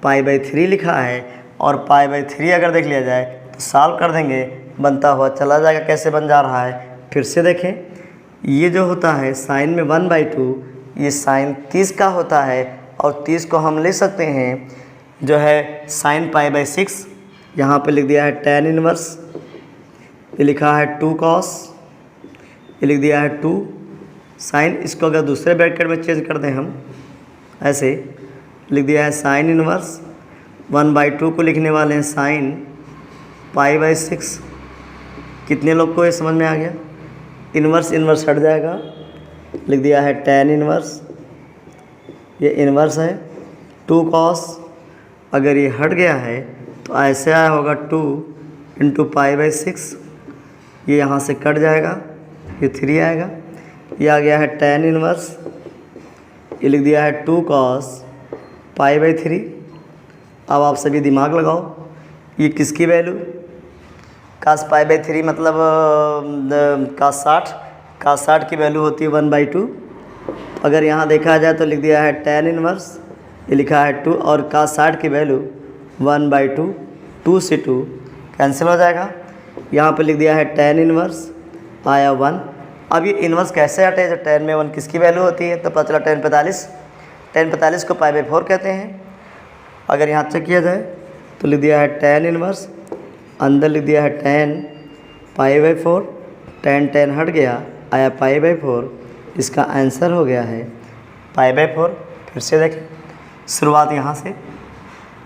π/3 लिखा है, और π/3 अगर देख लिया जाए तो सॉल्व कर देंगे, बनता हुआ चला जाएगा। कैसे बन जा रहा है फिर से देखें, ये जो होता है sin में 1/2, ये sin 30 का होता है, और 30 को हम ले सकते हैं जो है sin π/6, यहाँ पे लिख दिया है tan इनवर्स, ये लिखा है 2 cos, ये लिख दिया है 2 sin। इसको अगर दूसरे ब्रैकेट में चेंज कर दें हम, ऐसे लिख दिया है sin इनवर्स, 1/2 को लिखने वाले हैं sin π/6, कितने लोग को ये समझ में आ गया? इन्वर्स इन्वर्स हट जाएगा, लिख दिया है tan इन्वर्स, ये इन्वर्स है 2 cos। अगर ये हट गया है तो ऐसे आया होगा 2 इंटू π/6, ये यहाँ से कट जाएगा, ये 3 आएगा। ये आ गया है tan इन्वर्स, ये लिख दिया है 2 cos π/3। अब आप सभी दिमाग लगाओ, ये किसकी वैल्यू? cos π/3 मतलब cos 60 की वैल्यू होती है 1/2। अगर यहाँ देखा जाए तो लिख दिया है tan इन्वर्स, ये लिखा है 2 और cos 60 की वैल्यू 1/2, 2 से 2 कैंसिल हो जाएगा। यहाँ पे लिख दिया है tan इन्वर्स आया 1। अब ये इन्वर्स कैसे हटे? जो tan में 1 किसकी वैल्यू होती है? तो पता चला tan 45 को π/4 कहते हैं। अगर यहाँ चेक किया जाए तो लिख दिया है tan इन्वर्स, अंदर लिख दिया है tan π/4, tan हट गया, आया π/4। इसका आंसर हो गया है π/4। फिर से देखें, शुरुआत यहाँ से,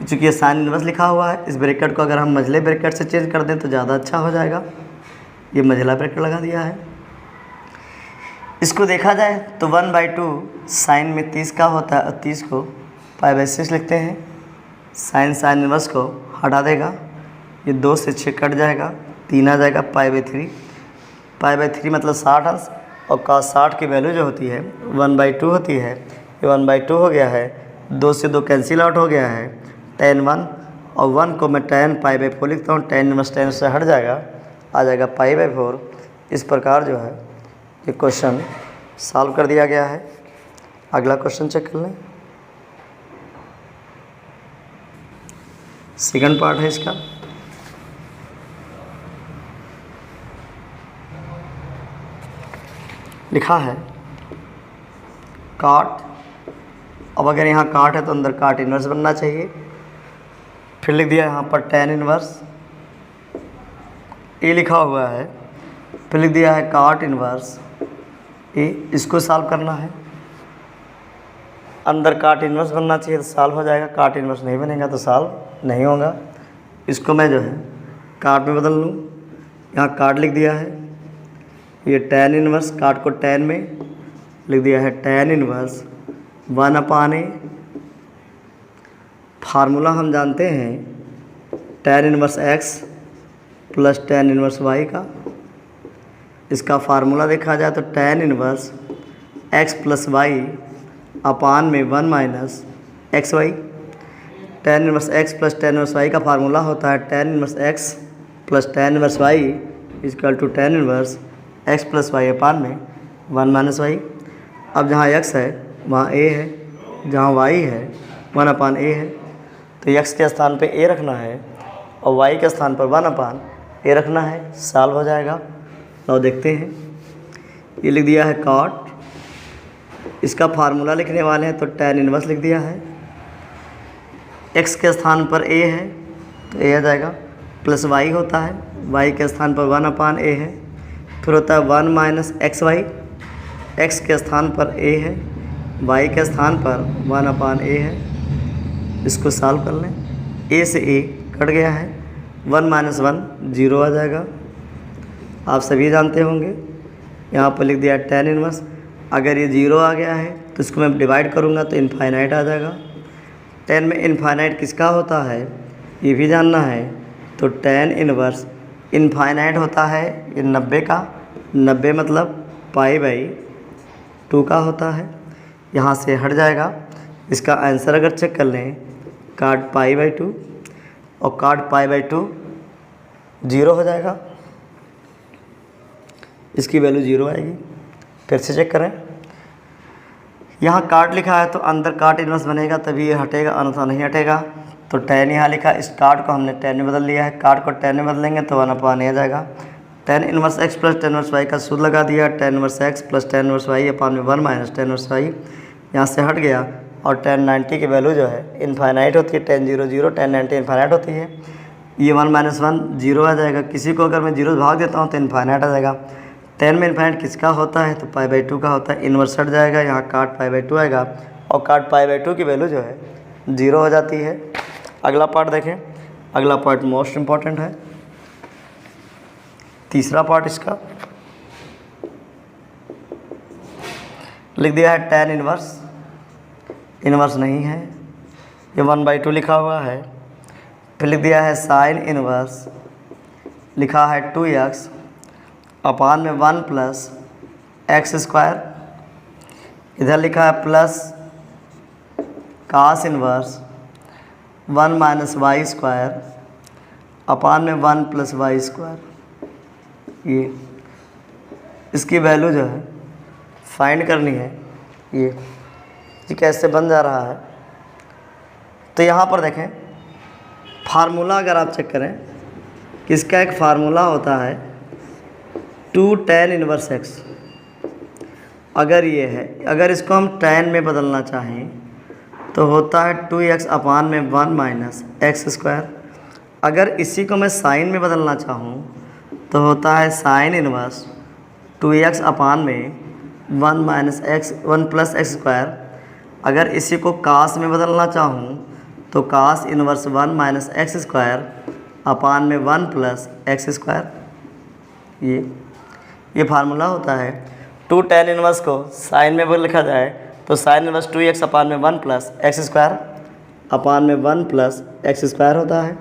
चूँकि ये साइन इन्वर्स लिखा हुआ है, इस ब्रैकेट को अगर हम मझले ब्रैकेट से चेंज कर दें तो ज़्यादा अच्छा हो जाएगा। ये मझला ब्रैकेट लगा दिया है। इसको देखा जाए तो 1/2 साइन में 30 का होता है और 30 को π/6 लिखते हैं। साइन इन्वर्स को हटा देगा, ये 2 से 6 कट जाएगा, 3 आ जाएगा, π/3। π/3 मतलब 60 अंश, और cos 60 की वैल्यू जो होती है 1/2 होती है। ये 1/2 हो गया है, 2 से 2 कैंसिल आउट हो गया है, tan 1 और 1 को मैं tan π/4 लिखता हूँ। tan इन्वर्स tan से हट जाएगा, आ जाएगा π/4। इस प्रकार जो है ये क्वेश्चन सॉल्व कर दिया गया है। अगला क्वेश्चन चेक कर लें, सेकंड पार्ट है इसका। लिखा है काट। अब अगर यहाँ काट है तो अंदर काट इन्वर्स बनना चाहिए। फिर लिख दिया यहाँ पर tan इन्वर्स, ए लिखा हुआ है। फिर लिख दिया है काट इन्वर्स ए, इसको सॉल्व करना है। अंदर काट इन्वर्स बनना चाहिए तो सॉल्व हो जाएगा, काट इन्वर्स नहीं बनेगा तो सॉल्व नहीं होगा। इसको मैं जो है काट में बदल लूँ, यहाँ काट लिख दिया है, ये tan इन्वर्स, काट को tan में लिख दिया है tan इन्वर्स 1/a। फार्मूला हम जानते हैं tan inverse x plus tan inverse y का। इसका फार्मूला देखा जाए तो tan inverse x plus Y upon में 1 minus X Y. tan inverse x plus tan inverse y का फार्मूला होता है tan inverse x plus tan inverse y equal to tan inverse x plus Y upon में 1 minus Y. अब जहाँ x है वहाँ a है, जहाँ y है 1/a है, तो x के स्थान पे a रखना है और y के स्थान पर 1/a रखना है, सॉल्व हो जाएगा। लो देखते हैं, ये लिख दिया है काट, इसका फार्मूला लिखने वाले हैं तो tan इन्वर्स लिख दिया है। x के स्थान पर a है तो a आ जाएगा, प्लस y होता है, y के स्थान पर 1/a है, फिर होता है 1 माइनस एक्स वाई, x के स्थान पर a है, y के स्थान पर 1/a है। इसको सॉल्व कर लें, a से a कट गया है, 1 माइनस 1 0 आ जाएगा। आप सभी जानते होंगे, यहाँ पर लिख दिया tan इन्वर्स। अगर ये 0 आ गया है तो इसको मैं डिवाइड करूँगा तो इनफाइनाइट आ जाएगा। tan में इनफाइनाइट किसका होता है ये भी जानना है, तो tan इन्वर्स इनफाइनाइट होता है ये 90 का, 90 मतलब π/2 का होता है, यहाँ से हट जाएगा। इसका आंसर अगर चेक कर लें, काट π/2 और काट π/2 0 हो जाएगा, इसकी वैल्यू 0 आएगी। फिर से चेक करें, यहाँ काट लिखा है तो अंदर काट इन्वर्स बनेगा तभी ये हटेगा, अन्यथा नहीं हटेगा। तो tan यहाँ लिखा है, इस काट को हमने tan में बदल लिया है, काट को tan में बदलेंगे तो 1/a आ जाएगा। tan inverse x plus tan inverse y का सूत्र लगा दिया, tan inverse x plus tan inverse y upon में 1 माइनस tan इन्वर्स y, यहाँ से हट गया। और tan 90 की वैल्यू जो है इनफाइनाइट होती है, tan 0 0, tan 90 इनफाइनाइट होती है। ये 1 माइनस 1 0 आ जाएगा, किसी को अगर मैं 0 भाग देता हूँ तो इनफाइनाइट आ जाएगा। tan में इनफाइनाइट किसका होता है तो π/2 का होता है, इन्वर्स हट जाएगा, यहाँ काट π/2 आएगा और काट π/2 की वैल्यू जो है 0 हो जाती है। अगला पार्ट देखें, अगला पार्ट मोस्ट इम्पॉर्टेंट है। तीसरा पार्ट इसका लिख दिया है tan इनवर्स, इनवर्स नहीं है, ये 1/2 लिखा हुआ है। फिर लिख दिया है साइन इनवर्स, लिखा है 2x अपान में 1 प्लस एक्स स्क्वायर, इधर लिखा है plus cos inverse 1 minus Y square upon में 1 प्लस वाई स्क्वायर। ये इसकी वैल्यू जो है फाइंड करनी है। ये कैसे बन जा रहा है, तो यहाँ पर देखें फार्मूला अगर आप चेक करें कि इसका एक फार्मूला होता है 2 tan इनवर्स x। अगर ये है, अगर इसको हम tan में बदलना चाहें तो होता है 2x अपान में 1 माइनस एक्स स्क्वायर। अगर इसी को मैं साइन में बदलना चाहूँ तो होता है साइन इनवर्स 2x अपान में 1 minus X 1 plus X square. अगर इसी को कास में बदलना चाहूँ तो cos inverse 1 minus X square upon में 1 प्लस एक्स स्क्वायर। ये फार्मूला होता है। 2 tan इनवर्स को साइन में लिखा जाए तो साइन इनवर्स 2x अपान में 1 प्लस एक्स स्क्वायर अपान में 1 प्लस एक्स स्क्वायर होता है।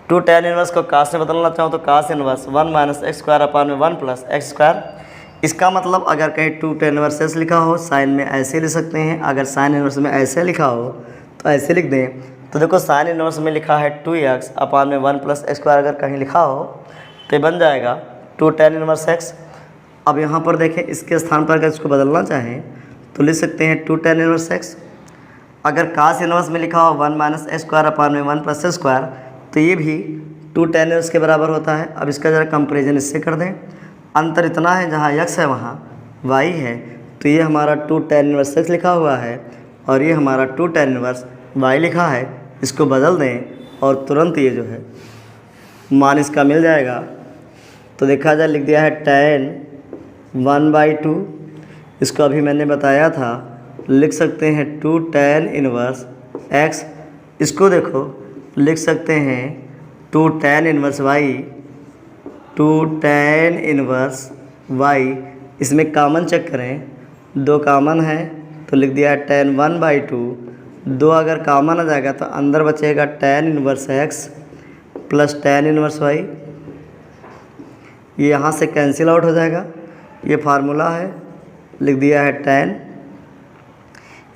2 tan इनवर्स को कास में बदलना चाहूँ तो cos inverse 1 minus X square upon में 1 प्लस एक्स स्क्वायर। इसका मतलब अगर कहीं 2 tan इनवर्स x लिखा हो साइन में ऐसे लिख सकते हैं, अगर साइन इनवर्स में ऐसे लिखा हो तो ऐसे लिख दें। तो देखो साइन इनवर्स में लिखा है 2x अपान में 1 प्लस एक्स स्क्वायर, अगर कहीं लिखा हो तो बन जाएगा 2 tan इनवर्स x। अब यहाँ पर देखें इसके स्थान पर अगर इसको बदलना चाहें तो लिख सकते हैं 2 tan इनवर्स x। अगर कास इनवर्स में लिखा हो 1 माइनस एक्स स्क्वायर अपान में 1 प्लस एक्स स्क्वायर तो ये भी 2 tan इनवर्स के बराबर होता है। अब इसका ज़रा कंपेरिजन इससे कर दें। अंतर इतना है जहाँ x है वहाँ y है, तो ये हमारा 2 tan इनवर्स x लिखा हुआ है और ये हमारा 2 tan इनवर्स y लिखा है। इसको बदल दें और तुरंत ये जो है मान इसका मिल जाएगा। तो देखा जाए लिख दिया है tan 1/2, इसको अभी मैंने बताया था, लिख सकते हैं 2 tan इनवर्स x। इसको देखो लिख सकते हैं 2 tan inverse y, 2 tan inverse y। इसमें कॉमन चेक करें, 2 कॉमन है तो लिख दिया है tan 1/2। 2 अगर कॉमन आ जाएगा तो अंदर बचेगा tan inverse x plus tan inverse y। ये यहाँ से कैंसिल आउट हो जाएगा। ये फार्मूला है, लिख दिया है tan।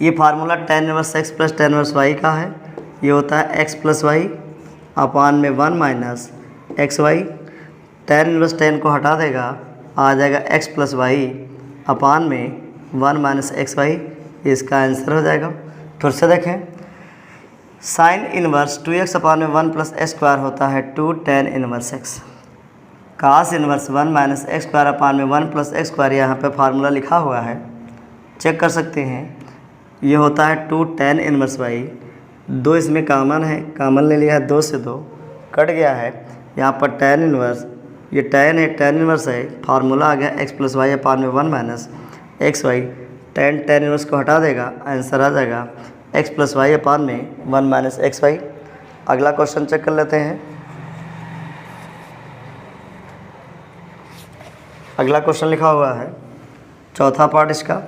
ये formula tan inverse x plus tan inverse y का है। ये होता है x प्लस y अपान में 1 minus X Y. tan inverse tan को हटा देगा, आ जाएगा x प्लस वाई अपान में 1 माइनस एक्स वाई। ये इसका आंसर हो जाएगा। फिर से देखें, साइन इनवर्स 2x अपान में 1 प्लस एक्स स्क्वायर होता है 2 tan inverse x। Cos inverse 1 minus X square upon में 1 प्लस एक्स स्क्वायर, यहाँ पे फार्मूला लिखा हुआ है, चेक कर सकते हैं। ये होता है 2 tan इनवर्स y। 2 इसमें कॉमन है, कॉमन ले लिया है, 2 से 2 कट गया है। यहाँ पर tan इनवर्स, ये tan है, tan इनवर्स है, फार्मूला आ गया x प्लस वाई अपान में 1 minus X Y. tan inverse को हटा देगा, आंसर आ जाएगा x प्लस वाई अपान में 1 माइनस एक्स वाई। अगला क्वेश्चन चेक कर लेते हैं। अगला क्वेश्चन लिखा हुआ है, चौथा पार्ट इसका।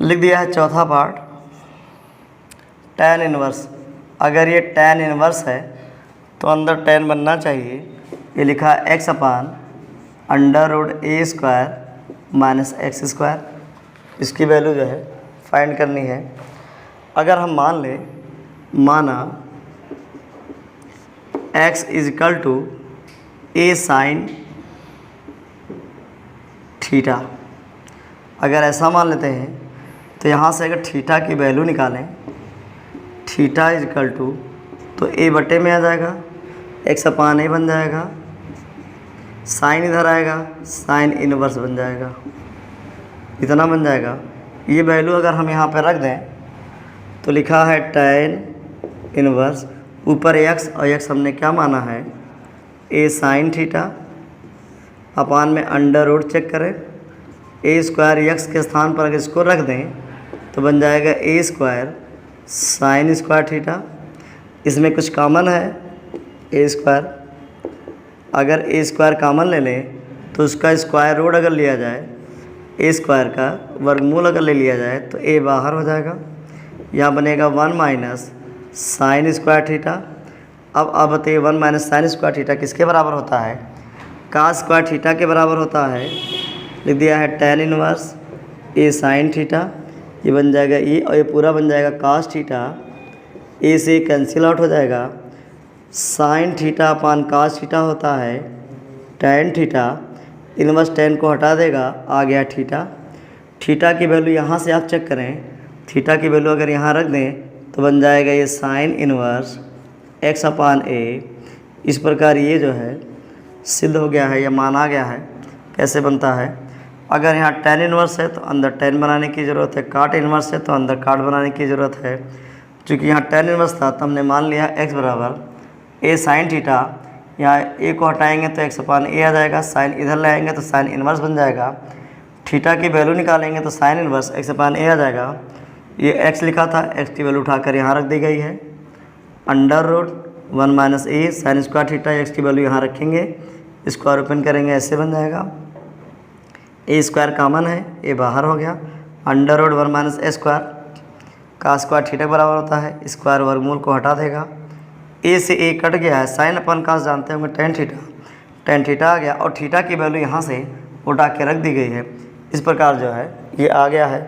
लिख दिया है चौथा पार्ट tan इनवर्स। अगर ये tan इनवर्स है तो अंदर tan बनना चाहिए। ये लिखा है x अपान अंडर रूट ए स्क्वायर माइनस एक्स स्क्वायर। इसकी वैल्यू जो है फाइंड करनी है। अगर हम मान लें, माना x is equal to A sine theta, अगर ऐसा मान लेते हैं तो यहाँ से अगर थीटा की वैल्यू निकालें, थीटा इज इक्वल टू, तो ए बटे में आ जाएगा, x अपान ए बन जाएगा, साइन इधर आएगा, साइन इनवर्स बन जाएगा, इतना बन जाएगा। ये वैल्यू अगर हम यहाँ पर रख दें तो लिखा है tan इनवर्स, ऊपर x और x हमने क्या माना है, ए साइन थीटा अपान में अंडर रूट, चेक करें, ए स्क्वायर x के स्थान पर अगर इसको रख दें तो बन जाएगा ए स्क्वायर साइन स्क्वायर थीटा। इसमें कुछ कॉमन है ए स्क्वायर, अगर ए स्क्वायर कॉमन ले लें तो उसका स्क्वायर रूट अगर लिया जाए, ए स्क्वायर का वर्गमूल अगर ले लिया जाए तो ए बाहर हो जाएगा। यहाँ बनेगा 1 माइनस साइन स्क्वायर थीटा। अब बताइए 1 माइनस साइन स्क्वायर थीटा किसके बराबर होता है? कास स्क्वायर थीटा के बराबर होता है। लिख दिया है tan इनवर्स ए साइन थीटा, ये बन जाएगा ए और ये पूरा बन जाएगा कास थीटा। ए से कैंसिल आउट हो जाएगा। Sine theta upon cos theta होता है tan थीटा, इनवर्स tan को हटा देगा, आ गया थीटा। थीटा की वैल्यू यहाँ से आप चेक करें, थीटा की वैल्यू अगर यहाँ रख दें तो बन जाएगा ये साइन इनवर्स x अपान ए। इस प्रकार ये जो है सिद्ध हो गया है या माना गया है। कैसे बनता है? अगर यहाँ tan इनवर्स है तो अंदर tan बनाने की ज़रूरत है, काट इनवर्स है तो अंदर काट बनाने की ज़रूरत है। चूँकि यहाँ tan इनवर्स था तो हमने मान लिया x बराबर ए साइन थीटा। यहाँ ए को हटाएंगे तो x अपान ए आ जाएगा, साइन इधर ले आएंगे तो साइन इनवर्स बन जाएगा। थीटा की वैल्यू निकालेंगे तो साइन इनवर्स x अपान ए आ जाएगा। ये x लिखा था, x की वैल्यू उठाकर यहाँ रख दी गई है। अंडर रूट 1 माइनस ए साइन स्क्वायर थीटा, x की वैल्यू यहाँ रखेंगे, स्क्वायर ओपन करेंगे, ऐसे बन जाएगा। ए स्क्वायर कॉमन है, ए बाहर हो गया। अंडर रूट 1 माइनस ए स्क्वायर, का स्क्वायर थीटा बराबर होता है, स्क्वायर वर्गमूल को हटा देगा। ए से ए कट गया है, साइन अपन कास जानते होंगे tan थीटा आ गया और थीटा की वैल्यू यहाँ से उठा के रख दी गई है। इस प्रकार जो है ये आ गया है।